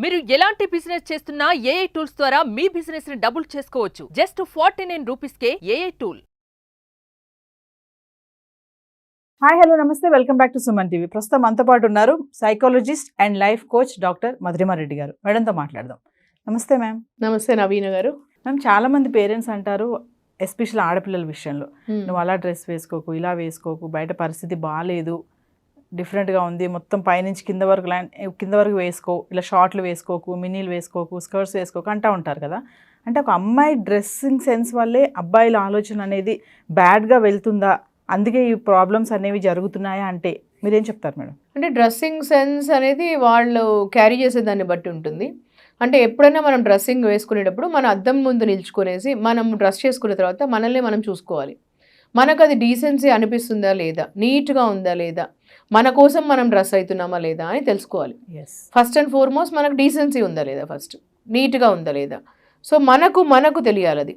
మీరు ఎలాంటి బిజినెస్ చేస్తున్నా ఏఐ టూల్స్ ద్వారా మీ బిజినెస్ ని డబుల్ చేసుకోవచ్చు. జస్ట్ 49 రూపీస్కే ఏఐ టూల్. హాయ్ హలో నమస్తే, welcome back to Suman TV. ప్రస్తుతం మనతో పాటు ఉన్నారు psychologist and life coach doctor Madhurima Reddy గారు. మేడంతో మాట్లాడదాం. నమస్తే మ్యామ్. నమస్తే నవీన గారు. మ్యామ్, చాలా మంది పేరెంట్స్ అంటారు, ఎస్పెషల్ ఆడపిల్లల విషయంలో, నువ్వు అలా డ్రెస్ వేసుకోకు, ఇలా వేసుకోకు, బయట పరిస్థితి బాగాలేదు, డిఫరెంట్గా ఉంది, మొత్తం పైనుంచి కింద వరకు వేసుకో, ఇలా షార్ట్లు వేసుకోకు, మినీలు వేసుకోకు, స్కర్ట్స్ వేసుకోకు అంటూ ఉంటారు కదా. అంటే ఒక అమ్మాయి డ్రెస్సింగ్ సెన్స్ వల్లే అబ్బాయిల ఆలోచన అనేది బ్యాడ్గా వెళ్తుందా, అందుకే ఈ ప్రాబ్లమ్స్ అనేవి జరుగుతున్నాయా అంటే మీరేం చెప్తారు మేడం? అంటే డ్రెస్సింగ్ సెన్స్ అనేది వాళ్ళు క్యారీ చేసే దాన్ని బట్టి ఉంటుంది. అంటే ఎప్పుడైనా మనం డ్రెస్సింగ్ వేసుకునేటప్పుడు మన అద్దం ముందు నిల్చుకునేసి మనం డ్రెస్ చేసుకున్న తర్వాత మనల్ని మనం చూసుకోవాలి. మనకు అది డీసెన్సీ అనిపిస్తుందా లేదా, నీట్గా ఉందా లేదా, మన కోసం మనం డ్రెస్ అవుతున్నామా లేదా అని తెలుసుకోవాలి. ఫస్ట్ అండ్ ఫార్మోస్ట్ మనకు డీసెన్సీ ఉందా లేదా, ఫస్ట్ నీట్గా ఉందా లేదా. సో మనకు తెలియాలి అది.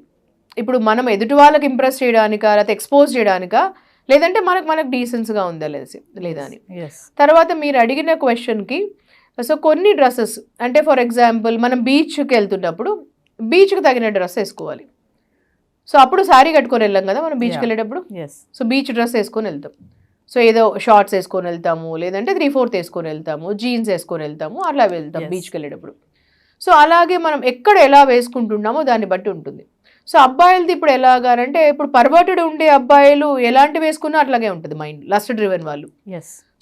ఇప్పుడు మనం ఎదుటి వాళ్ళకి ఇంప్రెస్ చేయడానికా, లేకపోతే ఎక్స్పోజ్ చేయడానికా, లేదంటే మనకు డీసెన్స్గా ఉందా లేదా అని. తర్వాత మీరు అడిగిన క్వశ్చన్కి, సో కొన్ని డ్రెస్సెస్ అంటే ఫర్ ఎగ్జాంపుల్ మనం బీచ్కి వెళ్తున్నప్పుడు బీచ్కి తగిన డ్రెస్ వేసుకోవాలి. సో అప్పుడు శారీ కట్టుకొని వెళ్ళాం కదా మనం బీచ్కి వెళ్ళేటప్పుడు. సో బీచ్ డ్రెస్ వేసుకొని వెళ్తాం. సో ఏదో షార్ట్స్ వేసుకొని వెళ్తాము, లేదంటే 3/4 వేసుకొని వెళ్తాము, జీన్స్ వేసుకొని వెళ్తాము, అట్లా వెళ్తాం బీచ్కి వెళ్ళేటప్పుడు. సో అలాగే మనం ఎక్కడ ఎలా వేసుకుంటున్నామో దాన్ని బట్టి ఉంటుంది. సో అబ్బాయిలది ఇప్పుడు ఎలాగానంటే, ఇప్పుడు పర్వర్టెడ్ ఉండే అబ్బాయిలు ఎలాంటి వేసుకున్నా అట్లాగే ఉంటుంది మైండ్, లస్ట్ డ్రివెన్ వాళ్ళు.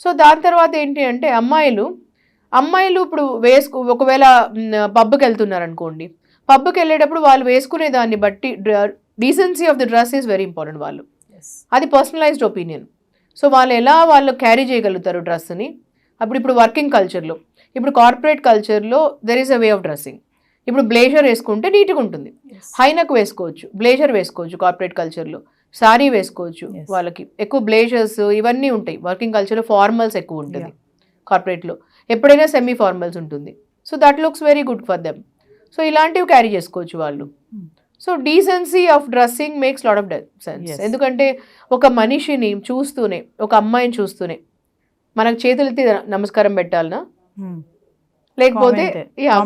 సో దాని తర్వాత ఏంటి అంటే అమ్మాయిలు ఇప్పుడు ఒకవేళ పబ్కి వెళ్తున్నారు అనుకోండి, పబ్కి వెళ్ళేటప్పుడు వాళ్ళు వేసుకునే దాన్ని బట్టి decency of the dress is very important. వాళ్ళు అది పర్సనలైజ్డ్ ఒపీనియన్. సో వాళ్ళు క్యారీ చేయగలుగుతారు డ్రెస్ని. ఇప్పుడు వర్కింగ్ కల్చర్లో, ఇప్పుడు కార్పొరేట్ కల్చర్లో there is a way of dressing. ఇప్పుడు బ్లేజర్ వేసుకుంటే నీట్గా ఉంటుంది, హైనక్ వేసుకోవచ్చు, బ్లేజర్ వేసుకోవచ్చు కార్పొరేట్ కల్చర్లో, సారీ వేసుకోవచ్చు. వాళ్ళకి ఎక్కువ బ్లేజర్స్ ఇవన్నీ ఉంటాయి. వర్కింగ్ కల్చర్లో ఫార్మల్స్ ఎక్కువ ఉంటుంది, కార్పొరేట్లో ఎప్పుడైనా సెమీ ఫార్మల్స్ ఉంటుంది. So that looks very good for them. So ఇలాంటివి క్యారీ చేసుకోవచ్చు వాళ్ళు. So decency of dressing makes lot of sense. ఎందుకంటే ఒక మనిషిని చూస్తూనే, ఒక అమ్మాయిని చూస్తూనే మనకు చేతులెత్తి నమస్కారం పెట్టాలనా, లేకపోతే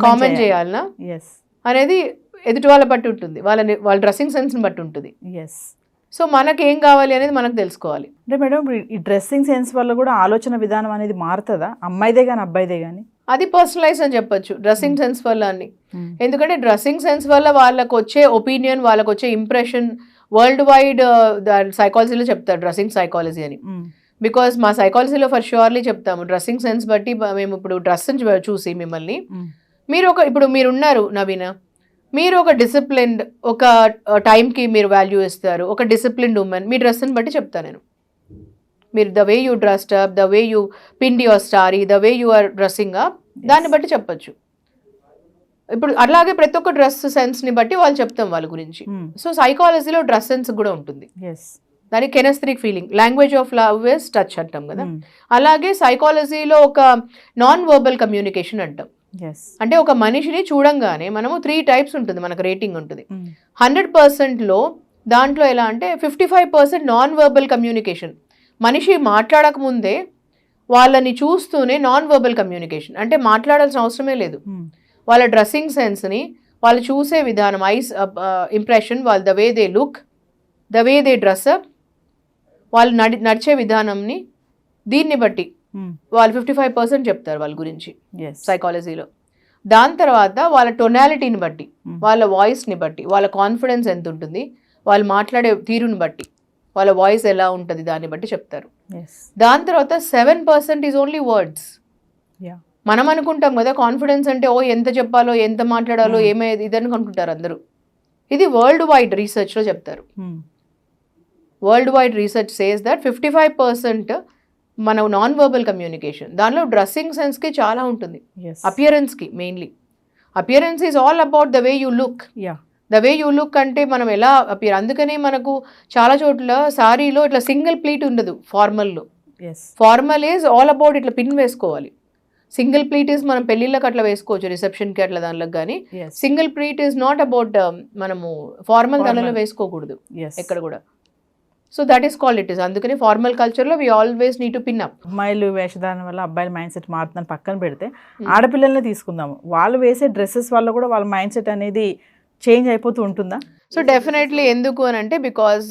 కామెంట్ చేయాలనా అనేది ఎదుటి వాళ్ళ బట్టి ఉంటుంది, వాళ్ళ డ్రెస్సింగ్ సెన్స్ని బట్టి ఉంటుంది. సో మనకేం కావాలి అనేది మనకు తెలుసుకోవాలి. అంటే మేడం, ఈ డ్రెస్సింగ్ సెన్స్ వల్ల కూడా ఆలోచన విధానం అనేది మారుతుందా, అమ్మాయిదే కానీ అబ్బాయిదే కానీ? అది పర్సనలైజ్ అని చెప్పొచ్చు డ్రెస్సింగ్ సెన్స్ వల్ల అని. ఎందుకంటే డ్రెస్సింగ్ సెన్స్ వల్ల వాళ్ళకు వచ్చే ఒపీనియన్, వాళ్ళకు వచ్చే ఇంప్రెషన్ వరల్డ్ వైడ్ సైకాలజీలో చెప్తారు, డ్రెస్సింగ్ సైకాలజీ అని. బికాస్ మా సైకాలజీలో ఫర్ ష్యూర్లీ చెప్తాము, డ్రెస్సింగ్ సెన్స్ బట్టి మేము ఇప్పుడు డ్రెస్ చూసి మిమ్మల్ని, ఇప్పుడు మీరున్నారు నవీన, మీరు ఒక డిసిప్లిన్డ్, ఒక టైంకి మీరు వాల్యూ ఇస్తారు, ఒక డిసిప్లిన్డ్ ఉమెన్, మీ డ్రెస్ని బట్టి చెప్తాను నేను. మీరు the way you dressed up, the way you pinned your story, the way you are dressing up, దాన్ని బట్టి చెప్పచ్చు. ఇప్పుడు అలాగే ప్రతి ఒక్క డ్రెస్ సెన్స్ని బట్టి వాళ్ళు చెప్తాం వాళ్ళ గురించి. సో సైకాలజీలో డ్రెస్ సెన్స్ కూడా ఉంటుంది, దాని kinesthetic feeling, language of love is touch అంటాం కదా. అలాగే సైకాలజీలో ఒక నాన్ వర్బల్ కమ్యూనికేషన్ అంటాం. అంటే ఒక మనిషిని చూడంగానే మనము 3 టైప్స్ ఉంటుంది, మనకు రేటింగ్ ఉంటుంది. 100%లో దాంట్లో ఎలా అంటే 55% నాన్ వర్బల్ కమ్యూనికేషన్. మనిషి మాట్లాడక ముందే వాళ్ళని చూస్తూనే నాన్ వర్బల్ కమ్యూనికేషన్, అంటే మాట్లాడాల్సిన అవసరమే లేదు. వాళ్ళ డ్రెస్సింగ్ సెన్స్ని, వాళ్ళు చూసే విధానం, ఐస్ ఇంప్రెషన్, వాళ్ళు the way they look, the way they dress up, వాళ్ళు నడిచే విధానంని, దీన్ని బట్టి వాళ్ళు 55% చెప్తారు వాళ్ళ గురించి సైకాలజీలో. దాని తర్వాత వాళ్ళ టొనాలిటీని బట్టి, వాళ్ళ వాయిస్ని బట్టి, వాళ్ళ కాన్ఫిడెన్స్ ఎంత ఉంటుంది, వాళ్ళు మాట్లాడే తీరుని బట్టి, వాళ్ళ వాయిస్ ఎలా ఉంటుంది దాన్ని బట్టి చెప్తారు. దాని తర్వాత 7% ఈజ్ ఓన్లీ వర్డ్స్. మనం అనుకుంటాం కదా కాన్ఫిడెన్స్ అంటే ఎంత చెప్పాలో, ఎంత మాట్లాడాలో, ఏమేది ఇదని అనుకుంటారు అందరూ. ఇది వరల్డ్ వైడ్ రీసెర్చ్లో చెప్తారు. World wide research says that 55% మన నాన్ వర్బల్ కమ్యూనికేషన్. దానిలో డ్రెస్సింగ్ సెన్స్కి చాలా ఉంటుంది, అపియరెన్స్కి mainly. Appearance is all about the way you look. The way you look అంటే మనం ఎలా అపియర్. అందుకనే మనకు చాలా చోట్ల సారీలో ఇట్లా సింగిల్ ప్లీట్ ఉండదు ఫార్మల్లో. ఫార్మల్ ఈజ్ ఆల్ అబౌట్ ఇట్లా పిన్ వేసుకోవాలి. సింగిల్ ప్లీట్ ఈజ్ మనం పెళ్ళిళ్ళకి అట్లా వేసుకోవచ్చు, రిసెప్షన్కి అట్లా దానిలో. కానీ single pleat is not about మనము ఫార్మల్ దానిలో వేసుకోకూడదు ఎక్కడ కూడా. So that is called it is. అందుకని ఫార్మల్ కల్చర్లో we always need to pin up. అమ్మాయిలు వేషధారణ వల్ల అబ్బాయిల మైండ్ సెట్ మారుతుందని పక్కన పెడితే ఆడపిల్లల్ని తీసుకుందాము, వాళ్ళు వేసే డ్రెస్సెస్ వల్ల కూడా వాళ్ళ మైండ్ సెట్ అనేది చేంజ్ అయిపోతూ ఉంటుందా? సో డెఫినెట్లీ ఎందుకు అని అంటే బికాజ్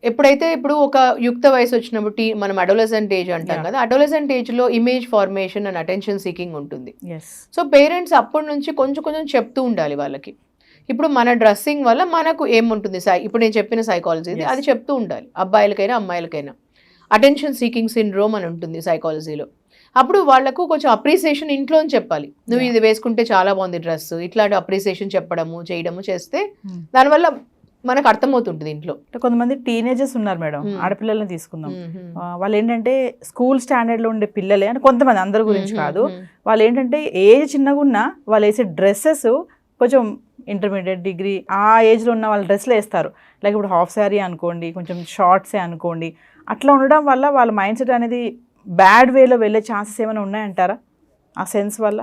ఎప్పుడైతే ఇప్పుడు ఒక యుక్త వయసు వచ్చినప్పుడు మనం అడోలసెంట్ ఏజ్ అంటాం కదా, అడోలసెంట్ ఏజ్లో image formation and attention seeking ఉంటుంది. సో పేరెంట్స్ అప్పటి నుంచి కొంచెం కొంచెం చెప్తూ ఉండాలి వాళ్ళకి. ఇప్పుడు మన డ్రెస్సింగ్ వల్ల మనకు ఏముంటుంది, ఇప్పుడు నేను చెప్పిన సైకాలజీ అది చెప్తూ ఉండాలి అబ్బాయిలకైనా అమ్మాయిలకైనా. అటెన్షన్ సీకింగ్ సిండ్రోమ్ అని ఉంటుంది సైకాలజీలో. అప్పుడు వాళ్ళకు కొంచెం అప్రిసియేషన్ ఇంట్లో చెప్పాలి, నువ్వు ఇది వేసుకుంటే చాలా బాగుంది డ్రెస్, ఇట్లాంటి అప్రిసియేషన్ చెప్పడము చేయడము చేస్తే దానివల్ల మనకు అర్థమవుతుంటుంది ఇంట్లో. కొంతమంది టీనేజర్స్ ఉన్నారు మేడం, ఆడపిల్లల్ని తీసుకుందాం, వాళ్ళు ఏంటంటే స్కూల్ స్టాండర్డ్ లో ఉండే పిల్లలే అని, కొంతమంది అందరి గురించి కాదు, వాళ్ళు ఏంటంటే ఏజ్ చిన్నగా ఉన్నా వాళ్ళు వేసే డ్రెస్సెస్ కొంచెం ఇంటర్మీడియట్ డిగ్రీ ఆ ఏజ్లో ఉన్న వాళ్ళు డ్రెస్లు వేస్తారు. లైక్ ఇప్పుడు హాఫ్ శారీ అనుకోండి, కొంచెం షార్ట్సే అనుకోండి, అట్లా ఉండడం వల్ల వాళ్ళ మైండ్ సెట్ అనేది బ్యాడ్ వేలో వెళ్ళే ఛాన్సెస్ ఏమైనా ఉన్నాయంటారా ఆ సెన్స్ వల్ల?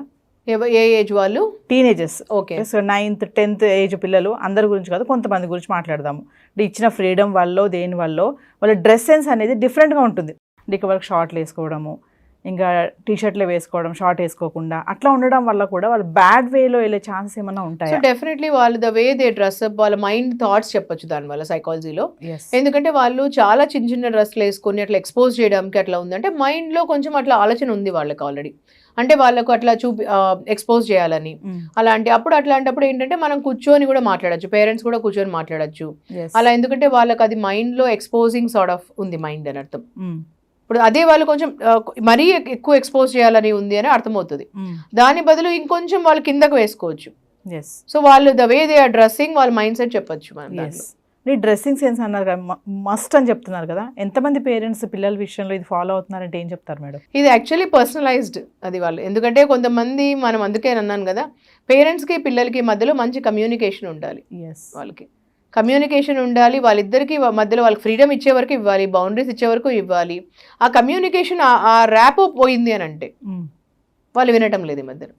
ఏ ఏజ్ వాళ్ళు? Teenagers. Okay. So 9th 10th age పిల్లలు, అందరి గురించి కాదు, కొంతమంది గురించి మాట్లాడదాము. ఇచ్చిన ఫ్రీడమ్ వల్ల దేని వల్ల వాళ్ళ డ్రెస్ సెన్స్ అనేది డిఫరెంట్గా ఉంటుంది. ఇక వాళ్ళకి షార్ట్లు వేసుకోవడము, ఇంకా టీషర్ట్లు వేసుకోవడం, షార్ట్ వేసుకోకుండా అట్లా ఉండడం వల్ల కూడా వాళ్ళు బ్యాడ్ వేలో వెళ్ళే ఛాన్సెస్ ఏమైనా ఉంటాయి? సో డెఫినెట్లీ వాళ్ళు the way they dress up, వాళ్ళ మైండ్ థాట్స్ చెప్పొచ్చు దానివల్ల సైకాలజీలో. ఎందుకంటే వాళ్ళు చాలా చిన్న చిన్న డ్రెస్లు వేసుకొని అట్లా ఎక్స్పోజ్ చేయడానికి అట్లా ఉందంటే మైండ్లో కొంచెం అట్లా ఆలోచన ఉంది వాళ్ళకి ఆల్రెడీ, అంటే వాళ్ళకు అట్లా ఎక్స్పోజ్ చేయాలని. అట్లాంటప్పుడు ఏంటంటే మనం కూర్చొని కూడా మాట్లాడచ్చు, పేరెంట్స్ కూడా కూర్చొని మాట్లాడచ్చు అలా. ఎందుకంటే వాళ్ళకి అది మైండ్లో ఎక్స్పోజింగ్ సార్ట్ ఆఫ్ ఉంది మైండ్ అని అర్థం. ఇప్పుడు అదే వాళ్ళు కొంచెం మరీ ఎక్కువ ఎక్స్పోజ్ చేయాలని ఉంది అని అర్థమవుతుంది. దాని బదులు ఇంకొంచెం వాళ్ళు కిందకు వేసుకోవచ్చు. సో వాళ్ళు the way they are dressing వాళ్ళ మైండ్ సెట్ చెప్పొచ్చు మనం. డ్రెస్సింగ్ సెన్స్ అన్నారు కదా, మస్ట్ అని చెప్తున్నారు కదా, ఎంతమంది పేరెంట్స్ పిల్లల విషయంలో ఇది ఫాలో అవుతున్నారంటే ఏం చెప్తారు మేడం? ఇది యాక్చువల్లీ పర్సనలైజ్డ్ అది వాళ్ళు. ఎందుకంటే కొంతమంది మనం అందుకే అన్నాను కదా, పేరెంట్స్కి పిల్లలకి మధ్యలో మంచి కమ్యూనికేషన్ ఉండాలి. వాళ్ళకి కమ్యూనికేషన్ ఉండాలి, వాళ్ళిద్దరికి మధ్యలో వాళ్ళకి ఫ్రీడమ్ ఇచ్చే వరకు ఇవ్వాలి, బౌండరీస్ ఇచ్చే వరకు ఇవ్వాలి. ఆ కమ్యూనికేషన్ ఆ ర్యాప్ పోయింది అని అంటే వాళ్ళు వినటం లేదు ఈ మధ్యలో.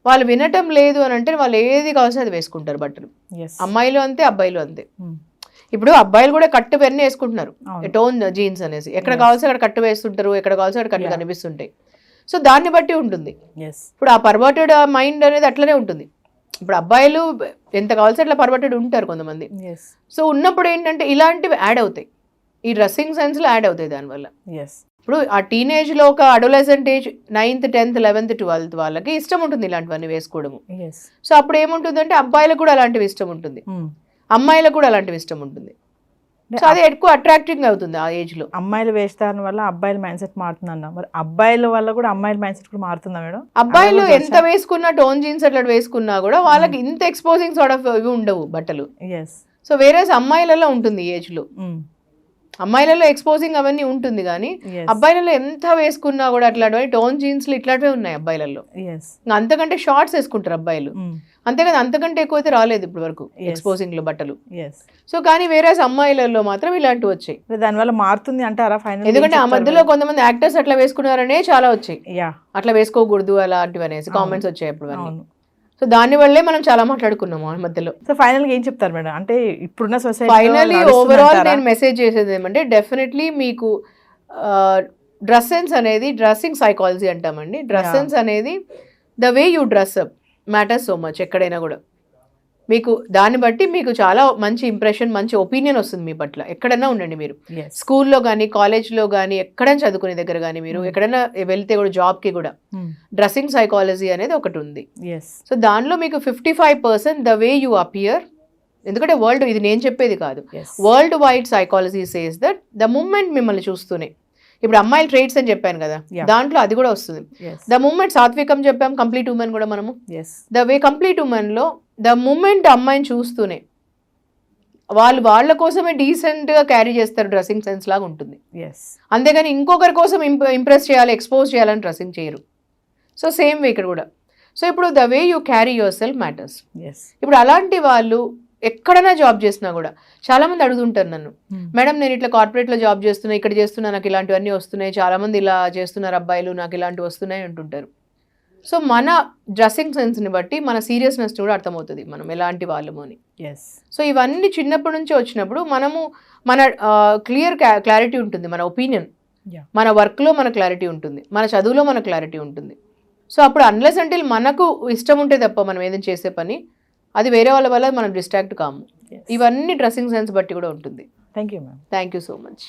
వాళ్ళు వినటం లేదు అని అంటే వాళ్ళు ఏది కావాల్సి అది వేసుకుంటారు బట్టలు. అమ్మాయిలు అంతే, అబ్బాయిలు అంతే. ఇప్పుడు అబ్బాయిలు కూడా కట్టు పెన్ని వేసుకుంటున్నారు, టోన్ జీన్స్ అనేసి. ఎక్కడ కావాల్సి అక్కడ కట్టు వేస్తుంటారు, ఎక్కడ కావాల్సి అక్కడ కట్టు కనిపిస్తుంటాయి. సో దాన్ని బట్టి ఉంటుంది. ఇప్పుడు ఆ పర్వర్టెడ్ మైండ్ అనేది అట్లనే ఉంటుంది. ఇప్పుడు అబ్బాయిలు ఎంత కావాల్సి అట్లా పర్వర్టెడ్ ఉంటారు కొంతమంది. సో ఉన్నప్పుడు ఏంటంటే ఇలాంటివి యాడ్ అవుతాయి, ఈ డ్రెస్సింగ్ సెన్స్లో యాడ్ అవుతాయి దానివల్ల. ఇప్పుడు ఆ టీనేజ్లో ఒక adolescent age 9th 10th 11th 12th వాళ్ళకి ఇష్టం ఉంటుంది ఇలాంటివన్నీ వేసుకోవడము. సో అప్పుడు ఏముంటుందంటే అబ్బాయిలకు కూడా అలాంటివి ఇష్టం ఉంటుంది, అమ్మాయిలకు కూడా అలాంటివి ఇష్టం ఉంటుంది. సో అది ఎక్కువ అట్రాక్టింగ్ అవుతుంది ఆ ఏజ్ లో. అమ్మాయిలు వేస్తారు వల్ల అబ్బాయిల మైండ్ సెట్ మారుతుందన్న, మరి అబ్బాయిల వల్ల కూడా అమ్మాయిల మైండ్ సెట్ కూడా మారుతుందా మేడం? అబ్బాయిలు ఎంత వేసుకున్నా, టోన్ జీన్స్ అట్లా వేసుకున్నా కూడా వాళ్ళకి ఇంత ఎక్స్పోజింగ్ సార్ట్ ఆఫ్ ఇవి ఉండవు బట్టలు. సో వేరే అమ్మాయిలలో ఉంటుంది ఈ ఏజ్ లో. అమ్మాయిలలో ఎక్స్పోజింగ్ అవన్నీ ఉంటుంది, కానీ అబ్బాయిలలో ఎంత వేసుకున్నా కూడా అట్లాంటివి టోన్ జీన్స్లు ఇట్లాంటివే ఉన్నాయి అబ్బాయిలలో. అంతకంటే షార్ట్స్ వేసుకుంటారు అబ్బాయిలు, అంతేకాదు అంతకంటే ఎక్కువైతే రాలేదు ఇప్పటి వరకు ఎక్స్పోజింగ్ లో బట్టలు. సో కానీ వేరే అమ్మాయిలలో మాత్రం ఇలాంటివి వచ్చాయి. దానివల్ల మారుతుంది అంటారా ఫైనల్? ఎందుకంటే ఆ మధ్యలో కొంతమంది యాక్టర్స్ అట్లా వేసుకున్నారనే చాలా వచ్చాయి, అట్లా వేసుకోకూడదు అలాంటివి అనేసి కామెంట్స్ వచ్చాయి అప్పుడు. సో దాని వల్లే మనం చాలా మాట్లాడుకున్నాము ఆ మధ్యలో. సో ఫైనల్ గా ఏం చెప్తారు మేడం? అంటే ఇప్పుడున్న సొసైటీ ఫైనలీ ఓవరాల్ నేను మెసేజ్ చేసేది ఏమంటే, డెఫినెట్లీ మీకు డ్రెస్ సెన్స్ అనేది, డ్రెస్సింగ్ సైకాలజీ అంటామండి, డ్రెస్ సెన్స్ అనేది the way you dress up matters so much. ఎక్కడైనా కూడా మీకు దాన్ని బట్టి మీకు చాలా మంచి ఇంప్రెషన్, మంచి ఒపీనియన్ వస్తుంది మీ పట్ల. ఎక్కడైనా ఉండండి మీరు, స్కూల్లో కానీ కాలేజ్లో కానీ ఎక్కడైనా చదువుకునే దగ్గర కానీ మీరు ఎక్కడైనా వెళ్తే కూడా జాబ్కి కూడా డ్రెస్సింగ్ సైకాలజీ అనేది ఒకటి ఉంది. సో దానిలో మీకు 55% ద వే యూ అపియర్. ఎందుకంటే వరల్డ్, ఇది నేను చెప్పేది కాదు, worldwide psychology says that the moment మిమ్మల్ని చూస్తూనే, ఇప్పుడు అమ్మాయిల ట్రేట్స్ అని చెప్పాను కదా, దాంట్లో అది కూడా వస్తుంది. ద మూమెంట్ సాత్వికం చెప్పాం, కంప్లీట్ ఉమెన్ కూడా మనము. ద వే కంప్లీట్ ఉమెన్ లో ద మూమెంట్ అమ్మాయిని చూస్తూనే వాళ్ళు వాళ్ళ కోసమే డీసెంట్ గా క్యారీ చేస్తారు, డ్రెస్సింగ్ సెన్స్ లాగా ఉంటుంది. అంతేగాని ఇంకొకరి కోసం ఇంప్రెస్ చేయాలి, ఎక్స్పోజ్ చేయాలని డ్రెస్సింగ్ చేయరు. సో సేమ్ వే ఇక్కడ కూడా. సో ఇప్పుడు the way you carry your self matters. ఇప్పుడు అలాంటి వాళ్ళు ఎక్కడైనా జాబ్ చేసినా కూడా చాలా మంది అడుగుతుంటారు నన్ను, మేడం నేను ఇట్లా కార్పొరేట్లో జాబ్ చేస్తున్నా, ఇక్కడ చేస్తున్నా, నాకు ఇలాంటివన్నీ వస్తున్నాయి, చాలా మంది ఇలా చేస్తున్నారు అబ్బాయిలు, నాకు ఇలాంటివి వస్తున్నాయి అంటుంటారు. సో మన డ్రెస్సింగ్ సెన్స్ని బట్టి మన సీరియస్నెస్ కూడా అర్థమవుతుంది మనం ఎలాంటి వాళ్ళము అని. ఎస్. సో ఇవన్నీ చిన్నప్పటి నుంచి వచ్చినప్పుడు మనము మన క్లారిటీ ఉంటుంది, మన ఒపీనియన్, Yeah. మన వర్క్లో మన క్లారిటీ ఉంటుంది, మన చదువులో మన క్లారిటీ ఉంటుంది. సో అప్పుడు అన్లెస్ అంటే మనకు ఇష్టం ఉంటే తప్ప మనం ఏదైనా చేసే పని అది వేరే వాళ్ళ వల్ల మనం డిస్ట్రాక్ట్ కాము. Yes. ఇవన్నీ డ్రెస్సింగ్ సెన్స్ బట్టి కూడా ఉంటుంది. Thank you ma'am. Thank you so much.